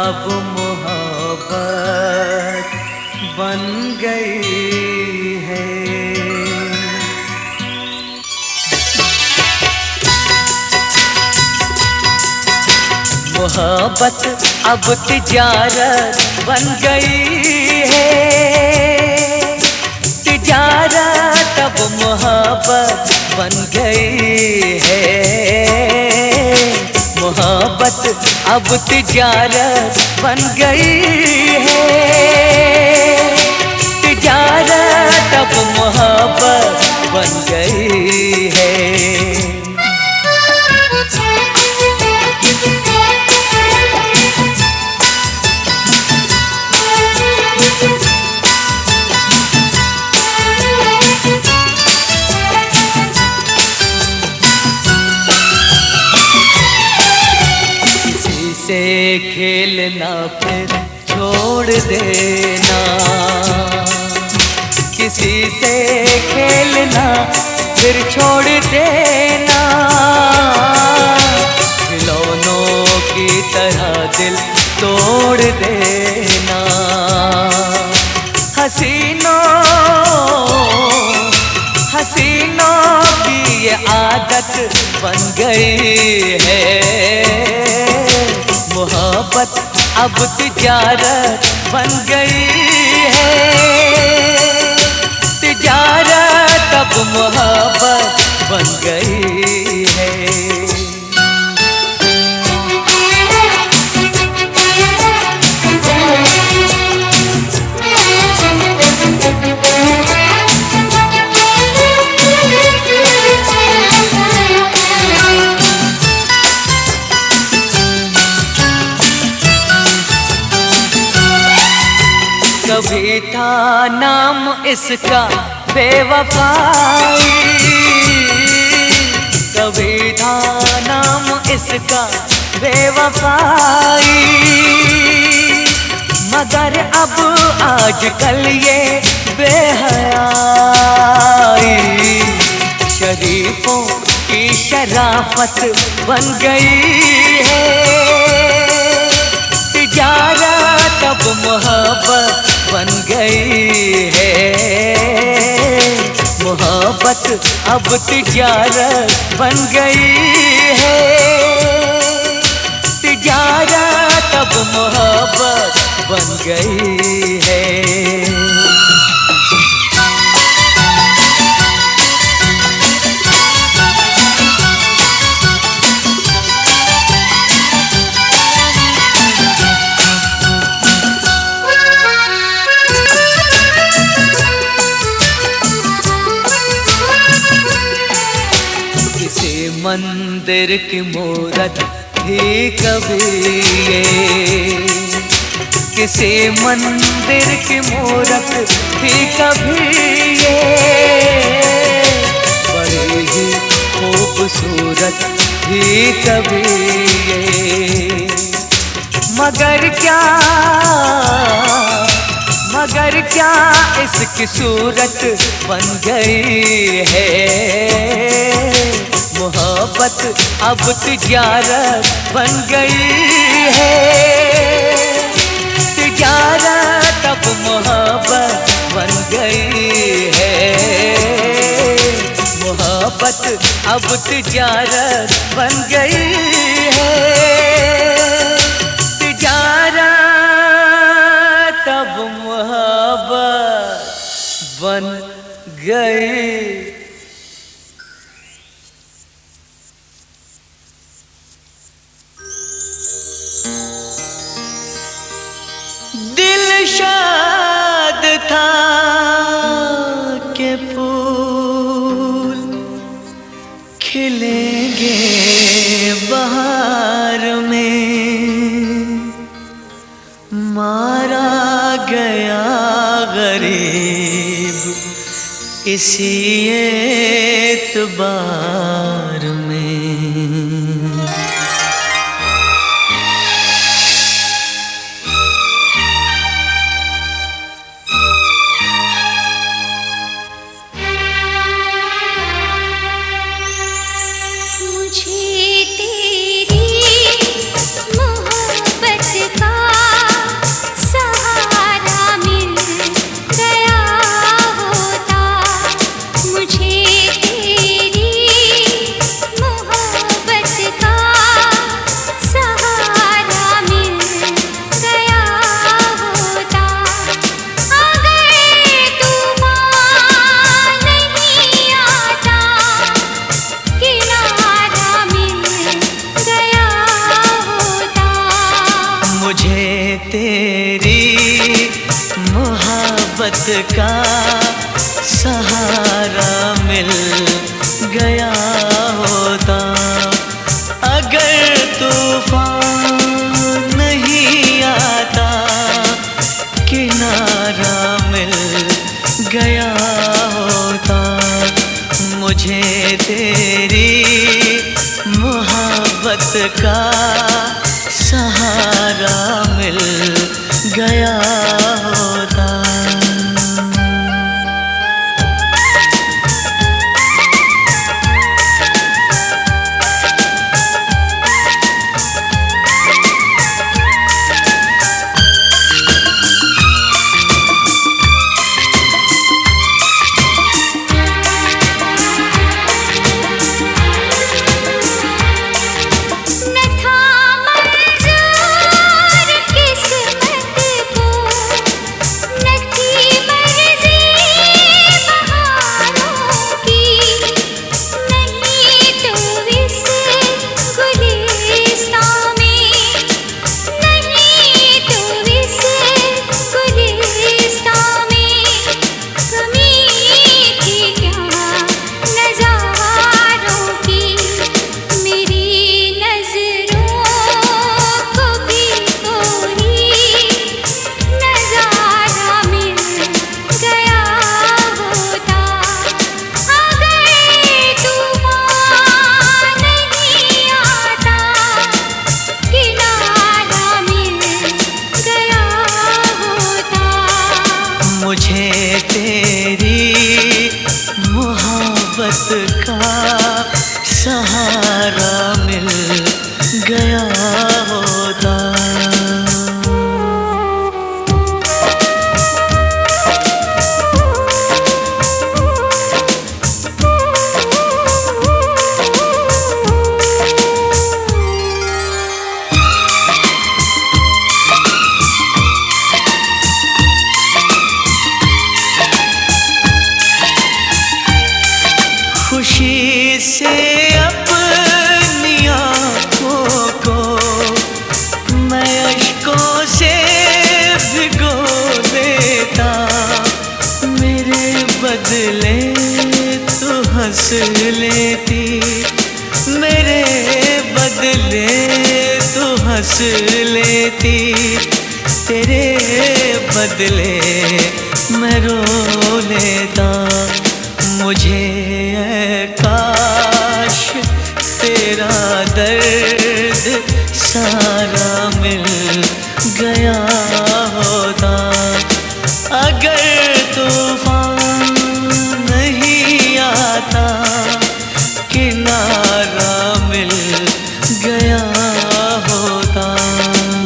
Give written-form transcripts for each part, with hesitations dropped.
अब मोहब्बत बन गई है। मोहब्बत अब तिजारत बन गई है। तिजारत अब मोहब्बत बन गई है। मोहब्बत अब तिजारत बन गई है। तिजारत अब मोहब्बत बन गई है। से खेलना फिर छोड़ देना, किसी से खेलना फिर छोड़ देना। खिलौनों की तरह दिल तोड़ देना। हसीनों की ये आदत बन गई है। मोहब्बत अब तिजारत बन गई है, तिजारत अब मोहब्बत बन गई है। कभी था नाम इसका बेवफाई, कभी था नाम इसका बेवफाई, मगर अब आजकल ये बेहयाई, शरीफों की शराफत बन गई है, तिजारत अब मोहब्बत बन गई है, मोहब्बत अब तिजारत बन गई है, तिजारत अब मोहब्बत बन गई है। मंदिर की मूरत थी कभी ये, किसी मंदिर की मूरत थी कभी ये, बड़ी ही खूबसूरत थी कभी ये, मगर क्या इसकी सूरत बन गई है, मोहब्बत अब तिजारत बन गई है, तिजारत अब मोहब्बत बन गई है, मोहब्बत अब तिजारत बन गई है, तिजारत अब मोहब्बत बन गई। दिल शाद था के फूल खिलेंगे बहार में, मारा गया गरीब इसी एतबार में। तेरी मोहब्बत का सहारा मिल गया होता, अगर तूफान नहीं आता किनारा मिल गया होता, मुझे तेरी मोहब्बत का सहारा मिल गया होता। न था लेती, मेरे बदले तू हंस लेती, तेरे बदले मैं रो लेता। मुझे काश तेरा दर्द सारा मिल गया होता। अगर तूफान नहीं आता, किनारा मिल गया होता।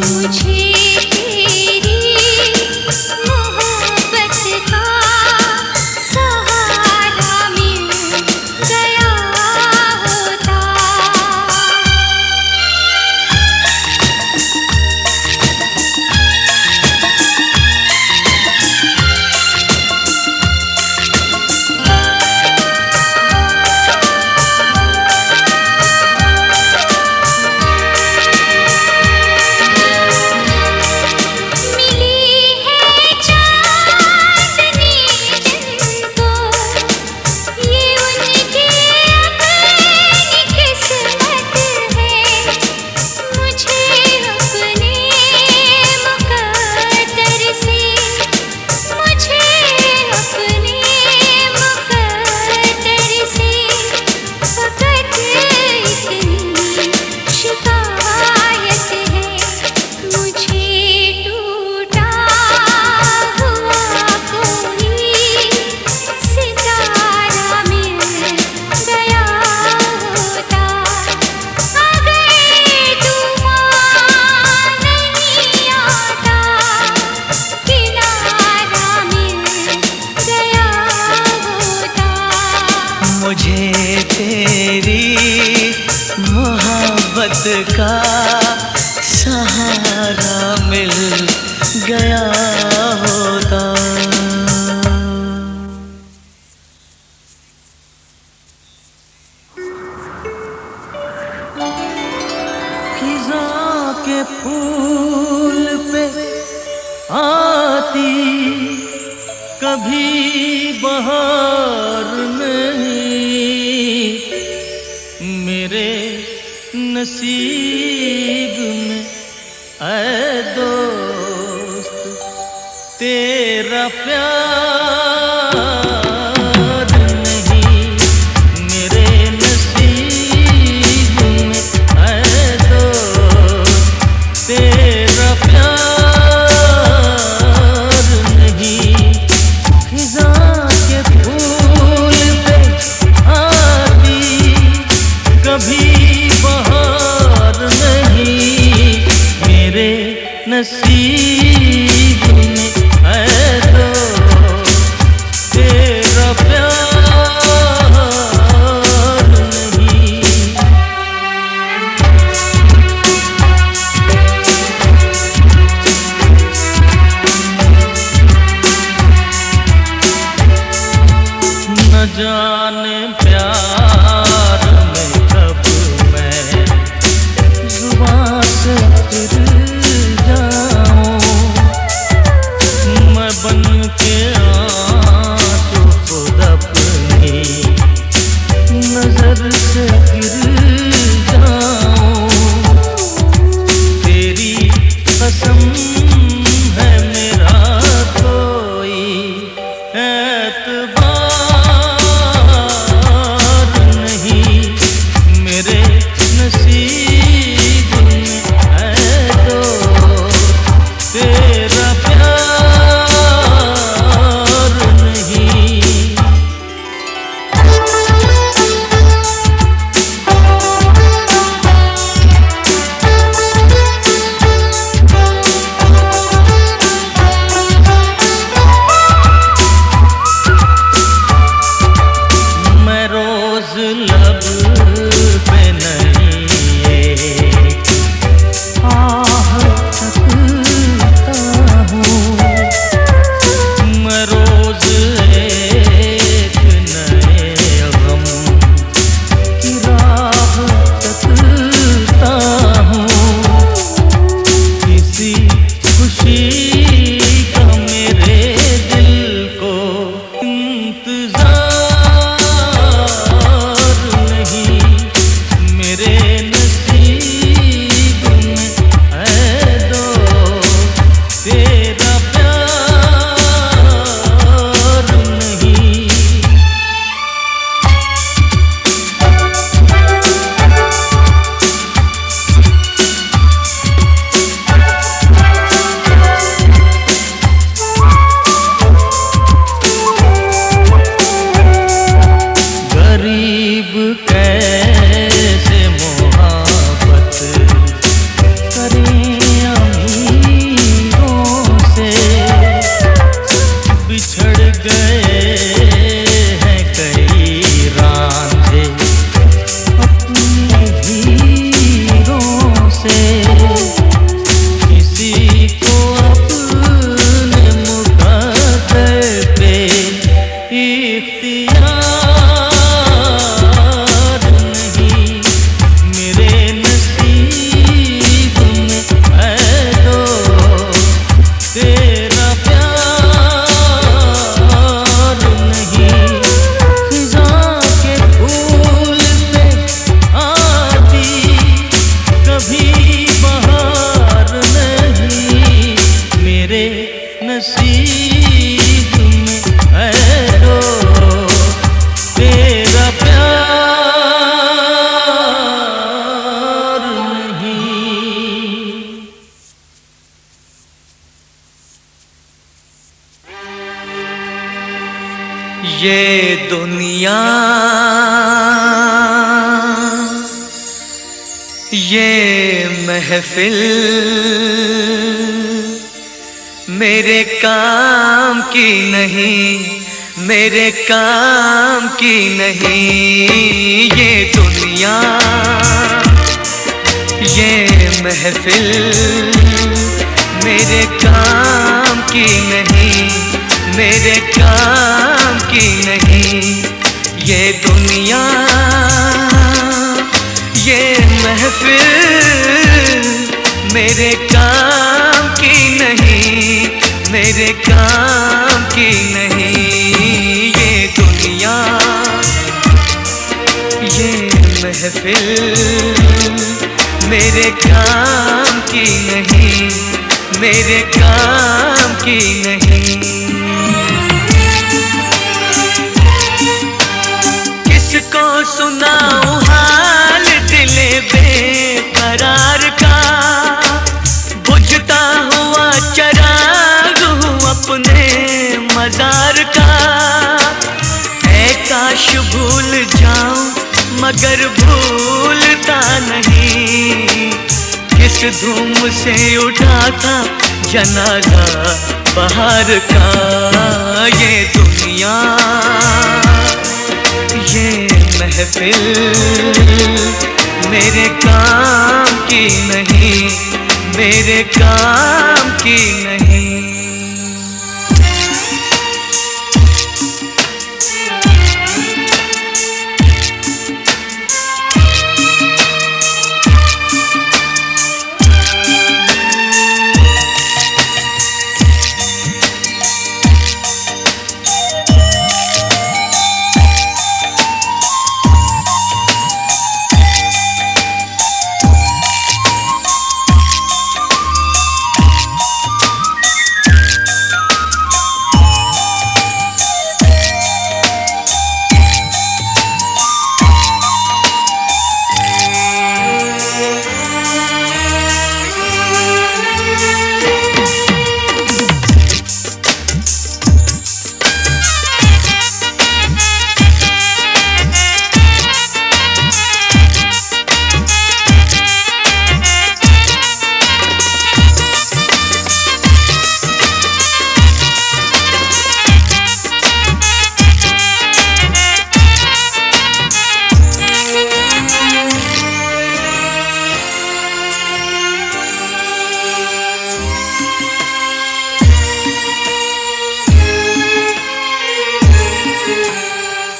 मुझे तेरी मोहब्बत का सहारा मिल गया होता। मुझे तेरी मोहब्बत का सहारा मिल गया होता। खिज़ां के फूल पे आती कभी बहार नहीं, मेरे नसीब में ऐ दोस्त तेरा प्यार नहीं। मेरे नसीब में ऐ दोस्त तेरा प्यार नहीं। खिज़ां के फूल पे आती कभी बहार नहीं, मेरे नसीब में है तो ये दुनिया, ये महफिल मेरे काम की नहीं, मेरे काम की नहीं। ये दुनिया, ये महफिल मेरे काम की नहीं, मेरे काम की नहीं। ये दुनिया, ये महफिल मेरे काम की नहीं, मेरे काम की नहीं। ये दुनिया, ये महफिल मेरे काम की नहीं, मेरे काम की नहीं। किसको सुनाऊं हाल दिले बेकरार का, बुझता हुआ चराग हूँ अपने मजार का। ऐ काश भूल जाऊं मगर भूलता नहीं, किस धूम से उठा था जनाजा बहार का। ये दुनिया, ये महफिल मेरे काम की नहीं, मेरे काम की नहीं।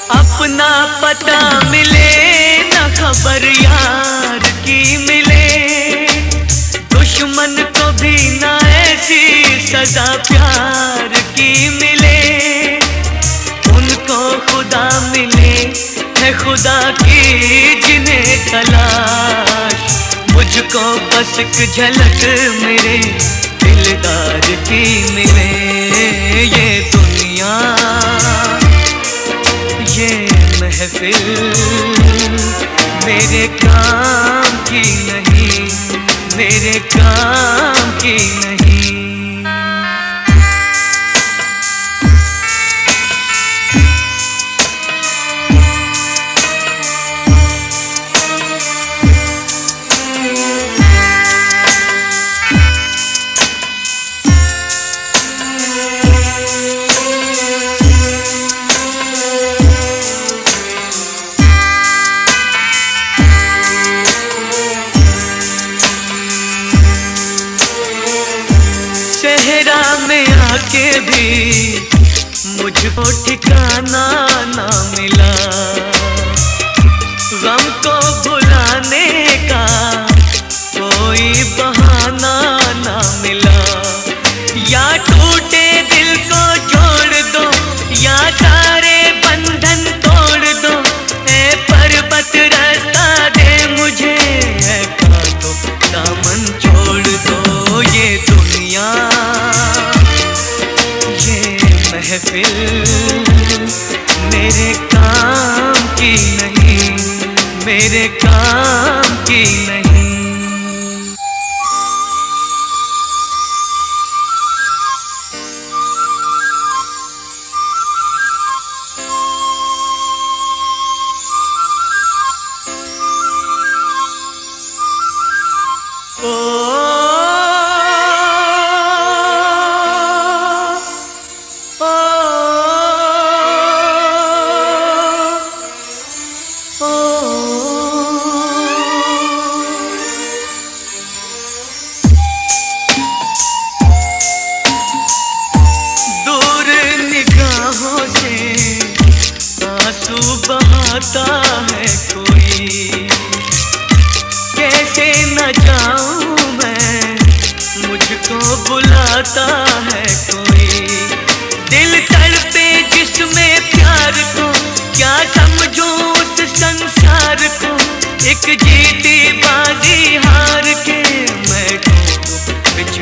अपना पता मिले न खबर यार की मिले, दुश्मन को भी ना ऐसी सजा प्यार की मिले। उनको खुदा मिले है खुदा की जिन्हें तलाश, मुझको बस एक झलक मेरे दिलदार की मिले। ये दुनिया, ये महफिल मेरे काम की नहीं, मेरे काम की नहीं। सहरा में आके भी मुझको ठिकाना ना मिला, गम को भुलाने का कोई बहाना ना मिला। या टूटे दिल को जोड़ दो या सारे बंधन तोड़ दो, ऐ पर्वत रास्ता दे मुझे, ऐ कांटों दामन छोड़ दो। ये दुनिया, ये महफिल मेरे काम की नहीं, मेरे काम की नहीं।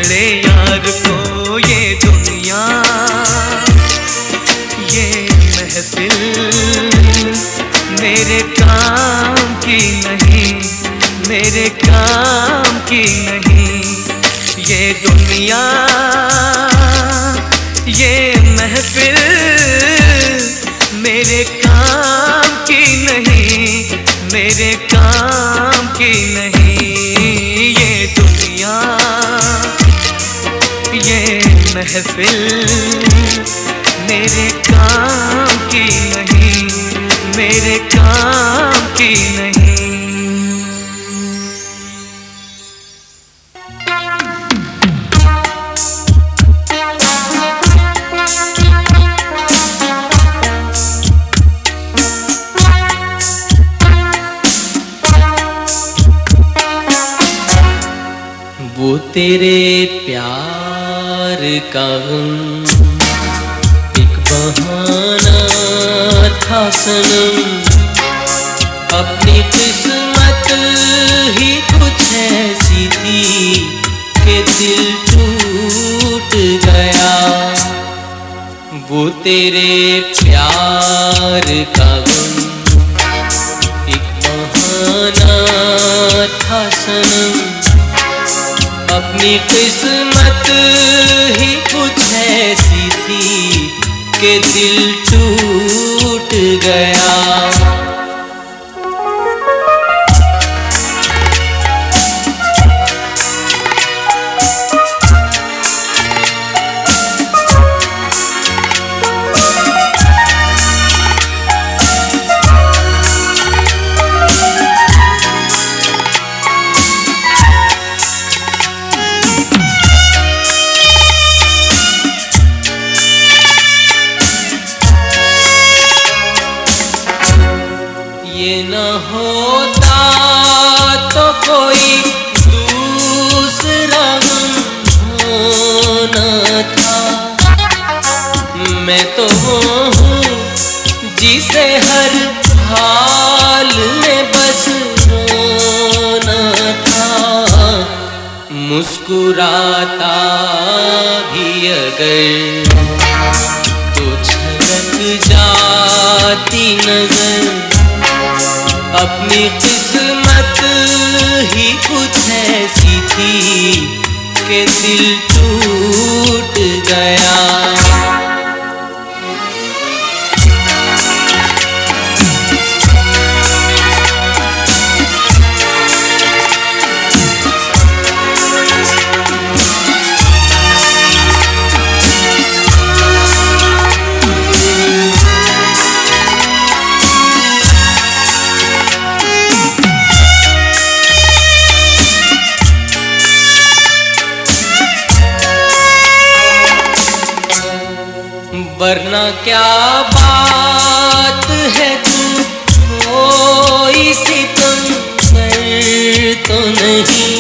पकड़े यार को ये दुनिया, ये महफिल मेरे काम की नहीं, मेरे काम की नहीं। ये दुनिया, ये महफिल मेरे काम की नहीं, मेरे काम की नहीं। ये दुनिया, ये महफिल मेरे काम की नहीं, मेरे काम की नहीं। वो तेरे प्यार का गम एक बहाना था सनम, अपनी किस्मत ही कुछ ऐसी थी कि दिल टूट गया। वो तेरे प्यार का गम एक बहाना था सनम, अपनी किस्मत ही कुछ ऐसी थी कि दिल टूट गया। ये न होता तो कोई दूसरा गम होना था। मैं तो वो हूँ जिसे हर हाल में बस रोना था। मुस्कुराता भी अगर तो झलक जाती नजर, अपनी किस्मत ही कुछ ऐसी थी कि दिल टूट गया। वरना क्या बात है तू कोई सितम कर तो नहीं,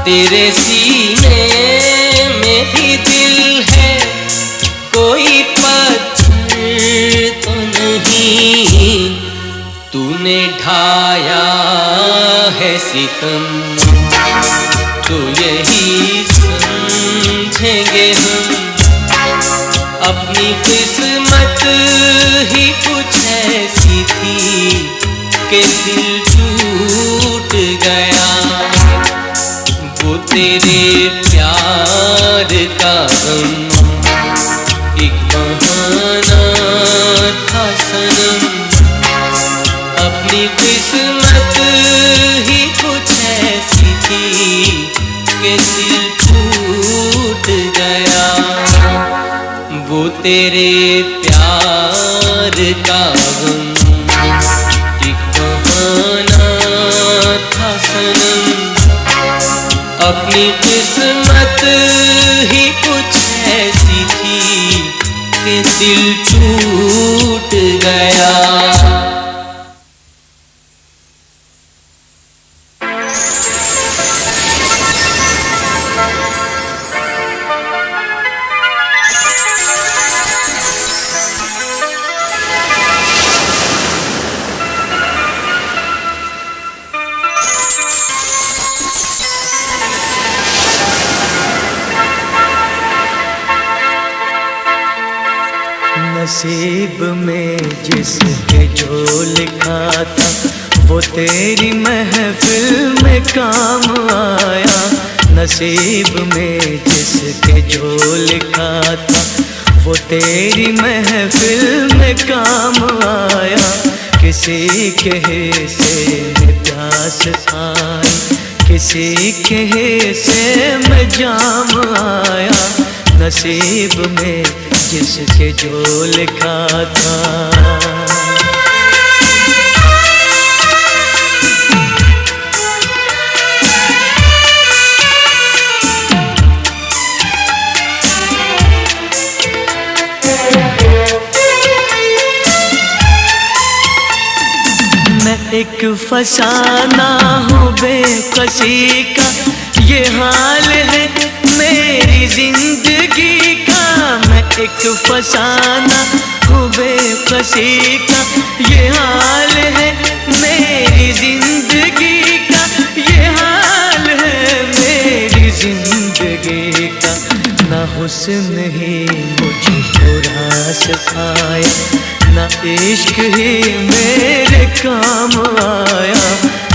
तेरे सीने में भी दिल है कोई पत्थर तो नहीं। तूने ढाया है सितम तो यही समझेंगे हम, अपनी किस्मत ही कुछ ऐसी थी कि दिल टूट गया। वो तेरे प्यार का गम एक बहाना था सनम, अपनी किस्मत ही कुछ ऐसी थी कि दिल टूट गया। वो तेरे प्यार का गम एक बहाना था सनम, अपनी किस्मत ही कुछ ऐसी थी कि दिल टूट गया। नसीब में जिसके जो लिखा था वो तेरी महफिल में काम आया। नसीब में जिसके जो लिखा था वो तेरी महफिल में काम आया। किसी के हिस्से में प्यास आई, किसी के हिस्से में जाम आया। नसीब में जिसके जो लिखा था। एक फसाना हूँ बेकसी का, ये हाल है मेरी जिंदगी का। मैं एक फसाना हूँ बेकसी का, ये हाल है मेरी जिंदगी का। ये हाल है मेरी जिंदगी का। ना हुस्न ही मुझको रास आए, ना इश्क ही मेरे काम आया।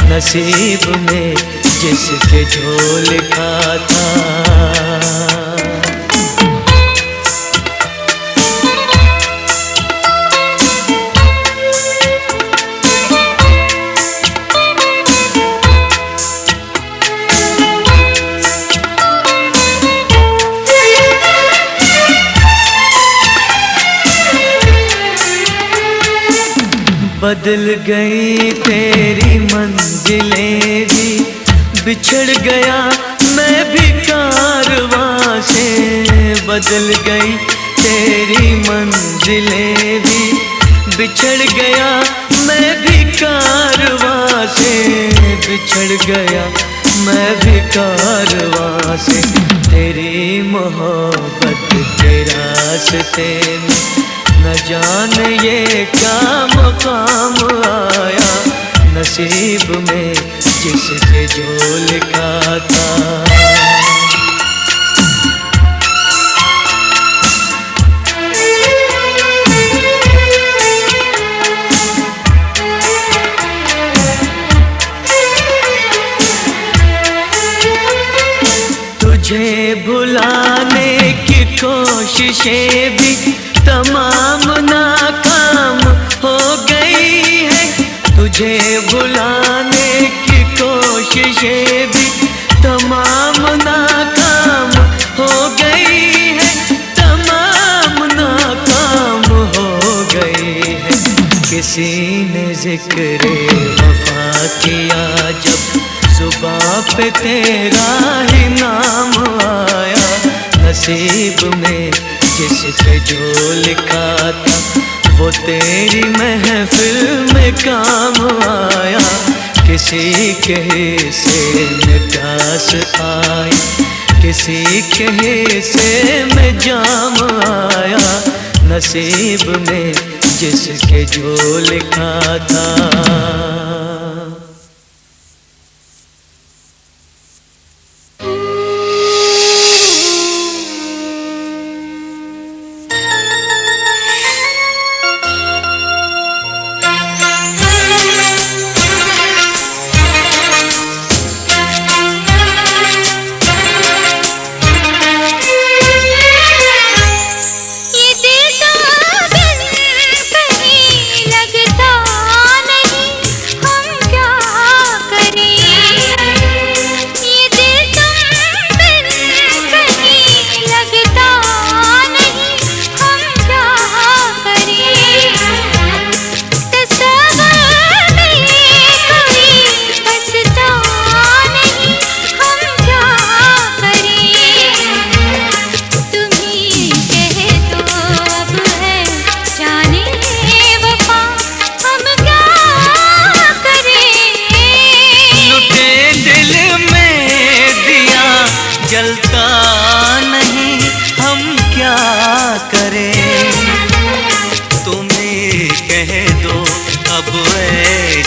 नसीब में जिसके जो लिखा था। बदल गई तेरी मंजिलें भी, बिछड़ गया मैं भी कारवां से। बदल गई तेरी मंजिलें भी, बिछड़ गया मैं भी कारवां से। बिछड़ गया मैं भी कारवां से। तेरी मोहब्बत के रास्ते में न जाने ये क्या मकाम आया। नसीब में जिसके जो लिखा था। तुझे भुलाने की कोशिशें भी तमाम नाकाम हो गई है। तुझे भुलाने की कोशिशें भी तमाम नाकाम हो गई है। तमाम नाकाम हो गई है। किसी ने जिक्र वफा किया जब, जुबां पे तेरा ही नाम आया। नसीब में जिसके जो लिखा था वो तेरी महफिल में काम आया। किसी के हिस्से में प्यास आई, किसी के हिस्से में जाम आया। नसीब में जिसके जो लिखा था।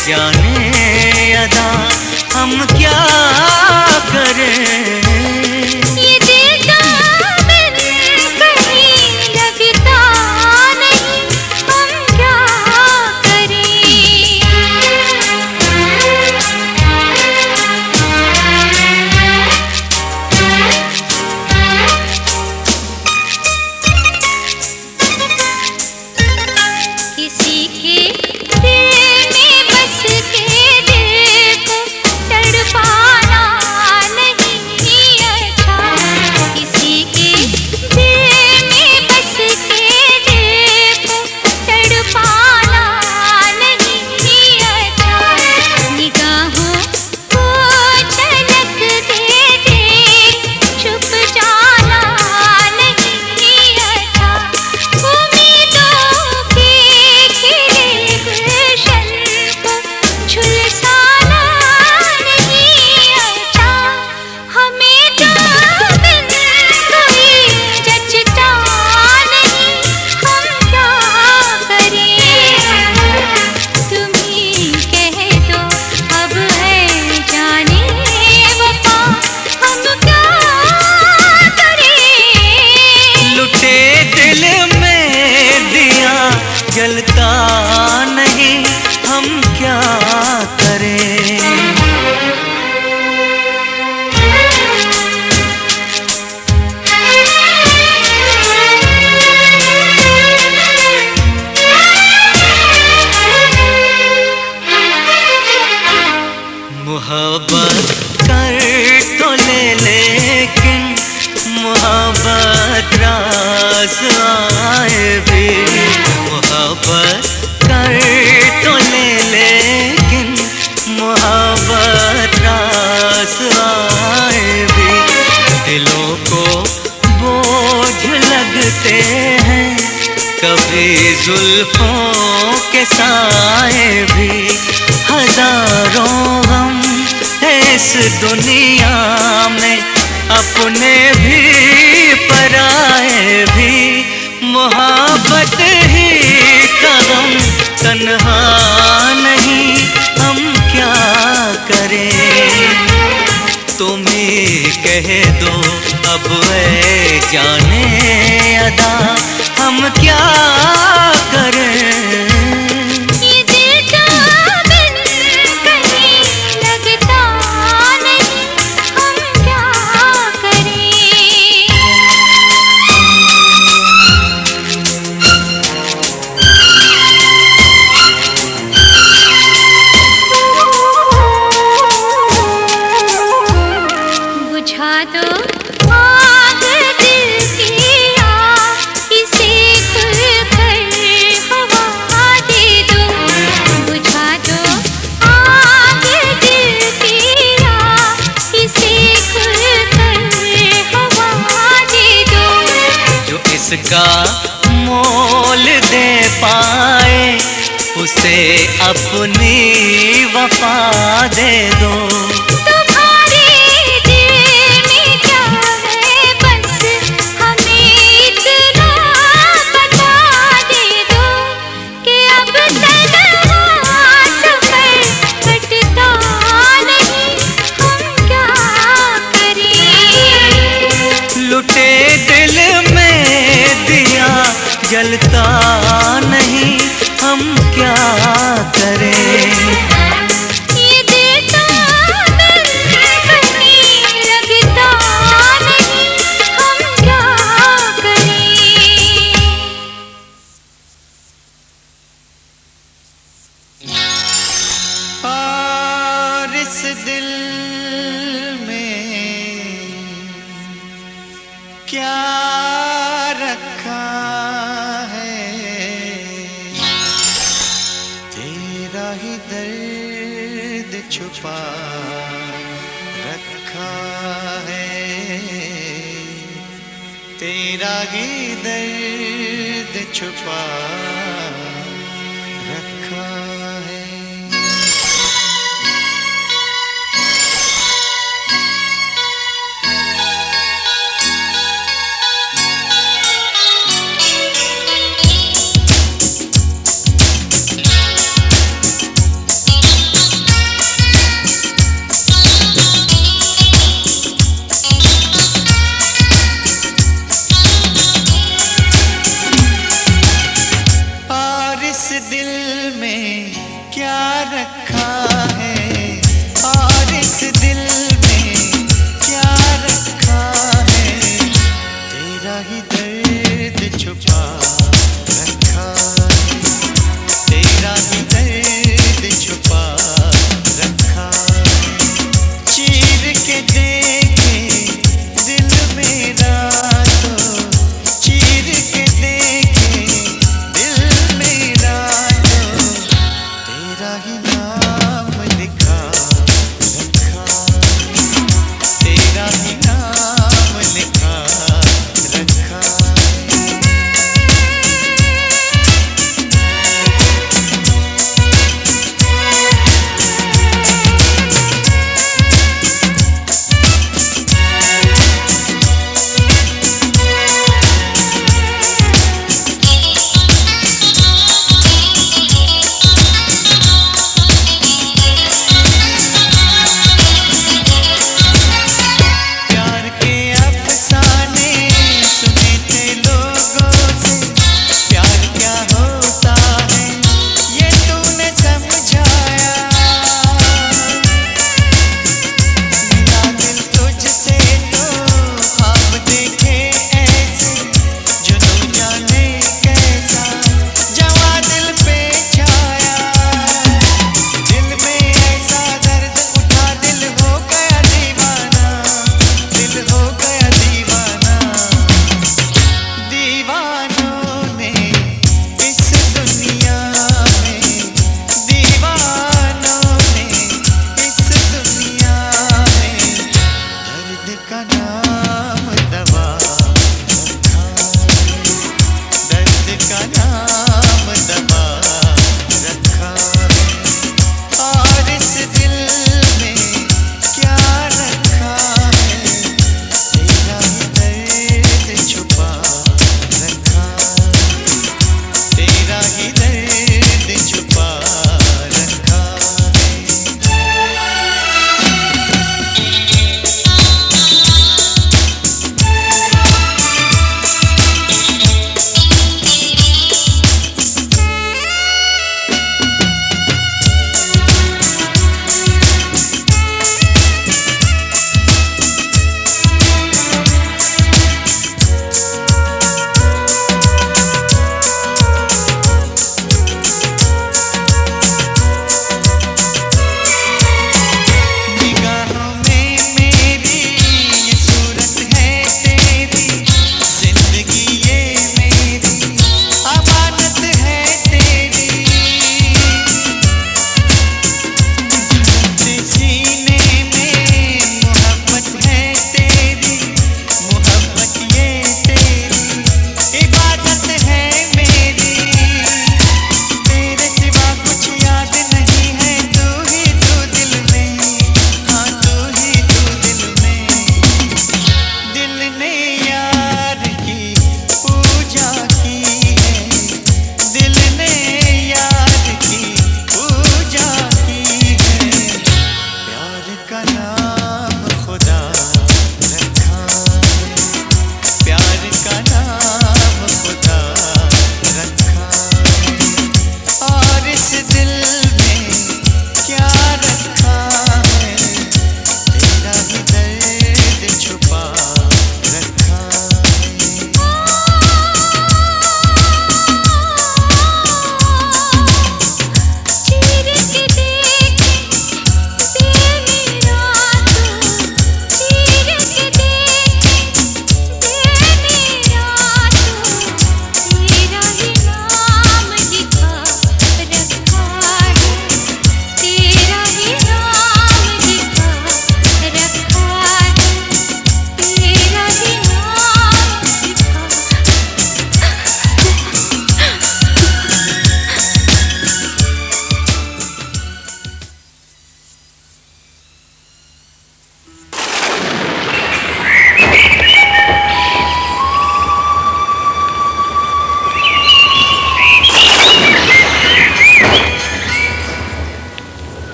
जाने अदा हम क्या करें। ये दिल का दिल कहीं लगता नहीं, आए भी। मोहब्बत कर तो ले लेकिन मोहब्बत रास आए भी। दिलों को बोझ लगते हैं कभी जुल्फों के साए भी। हजारों गम है इस दुनिया में, अपने भी पराए भी। मोहब्बत ही कदम तन्हा नहीं, हम क्या करें। तुम ही कह दो अब ऐ जाने अदा, हम क्या करें। ये दिल का बिन कहीं लगता नहीं, हम क्या करें। बुझा दो आग दिल की आग, इसे खुलकर हवा दे दो। बुझा दो आग दिल की आग, इसे खुलकर हवा दे दो। जो इसका मोल दे पाए उसे अपनी वफा दे दो। तुम्हारे दिल में क्या है बस हमें इतना बता दे दो, कि अब तन्हा सफर कटता नहीं, हम क्या करें। लुटे दिल में दिया जलता नहीं, हम क्या करें। ये दिल का बिन कहीं लगता नहीं, हम क्या करें। और इस दिल में क्या रखा है, तेरा ही दर्द छुपा रखा है, तेरा ही दर्द छुपा रखा है।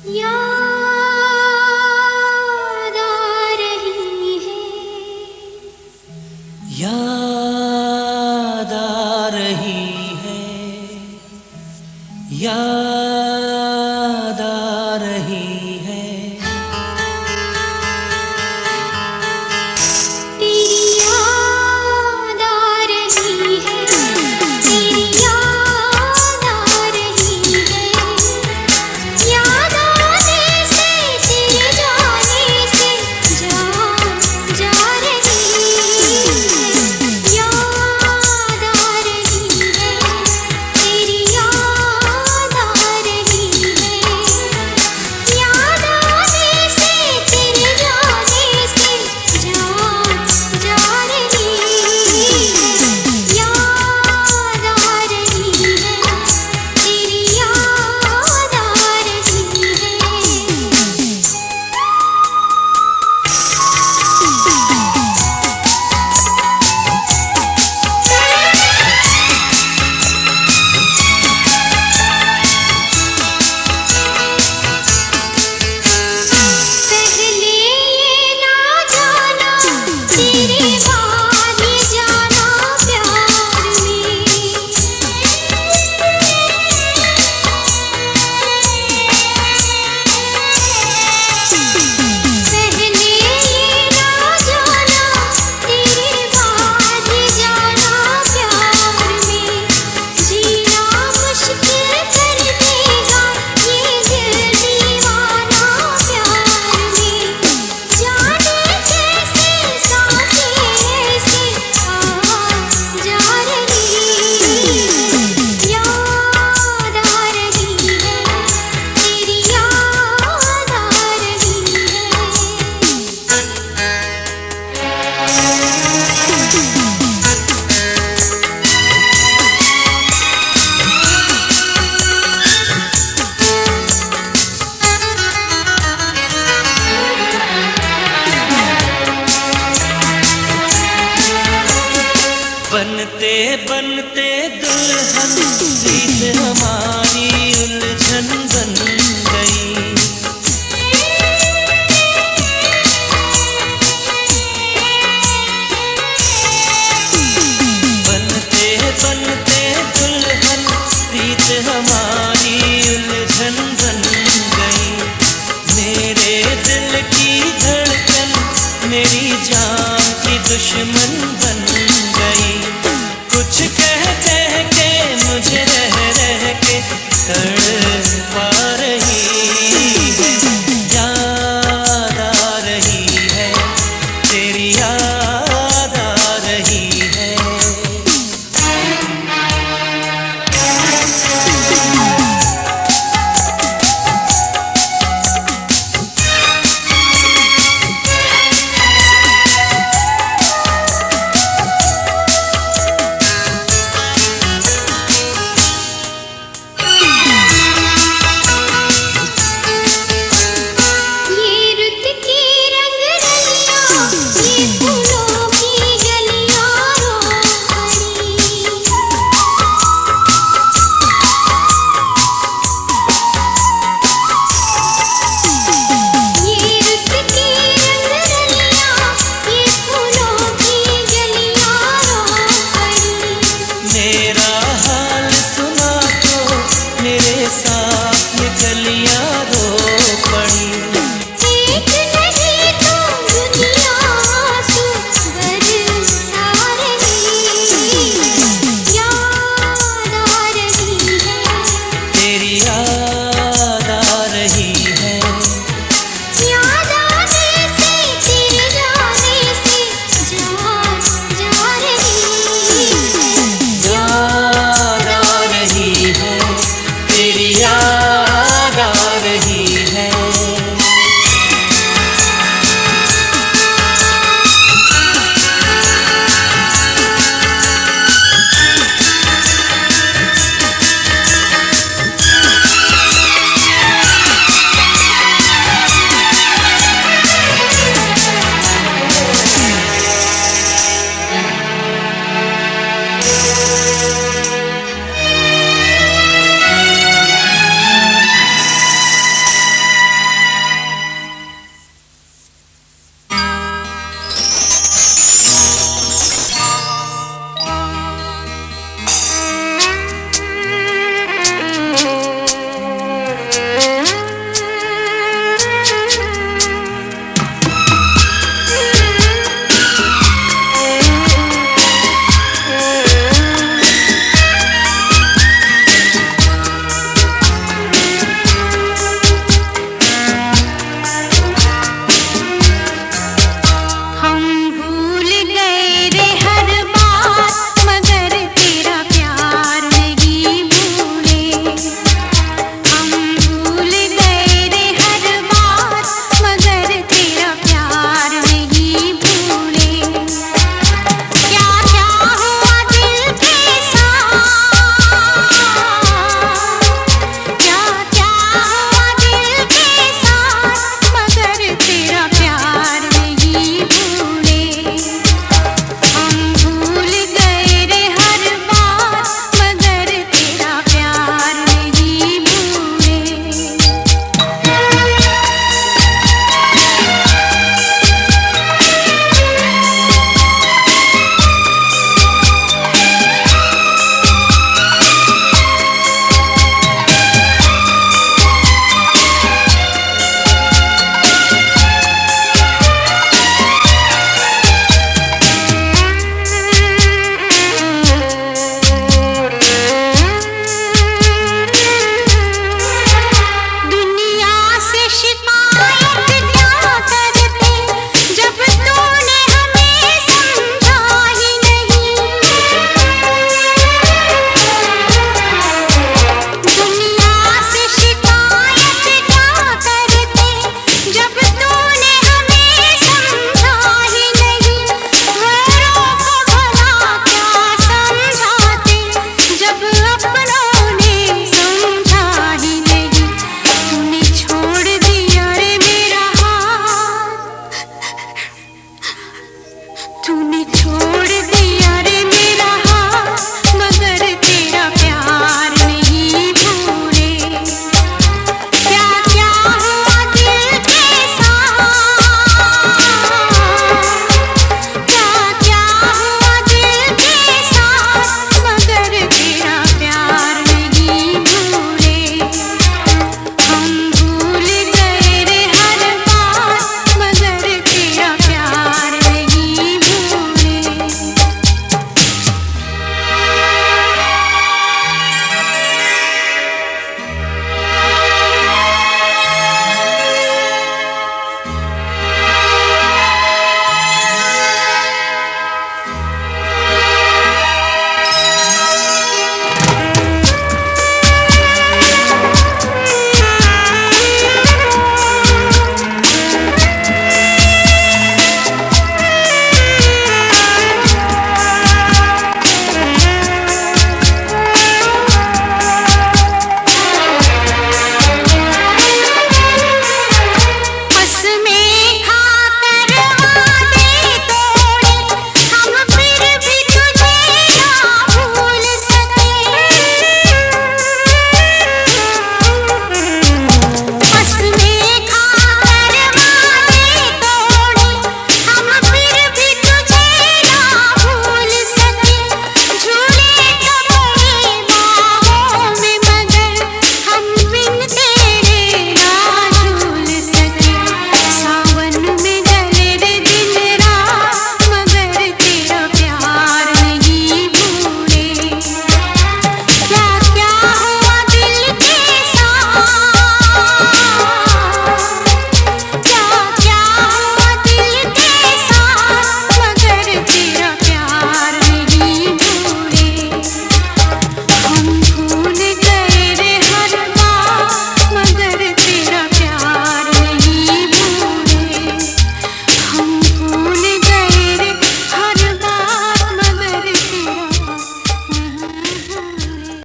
याद आ रही है, याद आ रही है, याद आ रही है। तेरी याद आ रही है, तेरी याद आ रही है, याद आने से तेरे जाने से जान जा रही है, याद आ रही है, तेरी याद आ रही है, याद आने से तेरे जाने से जान जा रही है, याद आ रही है, तेरी याद आ रही पहले ये ना जाना तेरे बाद ये जाना प्यार में, पहले ये ना जाना तेरे बाद ये जाना प्यार में, जीना मुश्किल कर देगा ये दिल दीवाना प्यार में, जाने कैसे सांसें ऐसे आ जा रही है, याद आ रही है, तेरी याद आ रही है। बनते बनते दुल्हन प्रीत हमारी उलझन बन गई। बनते बनते दुल्हन प्रीत हमारी उलझन बन गई। मेरे दिल की धड़कन मेरी जान की दुश्मन बन गई। कुछ कह कह के मुझे रह रह के तड़पा रही है, याद आ रही है, तेरी याद आ रही है। ये रुत की रंग रलियां, ये फूलों की गलियां रोकनी, ये रुत की रंग रलियां, ये फूलों की गलियां रोकनी, मेरा हाल सुना तो मेरे साथ ये गलियां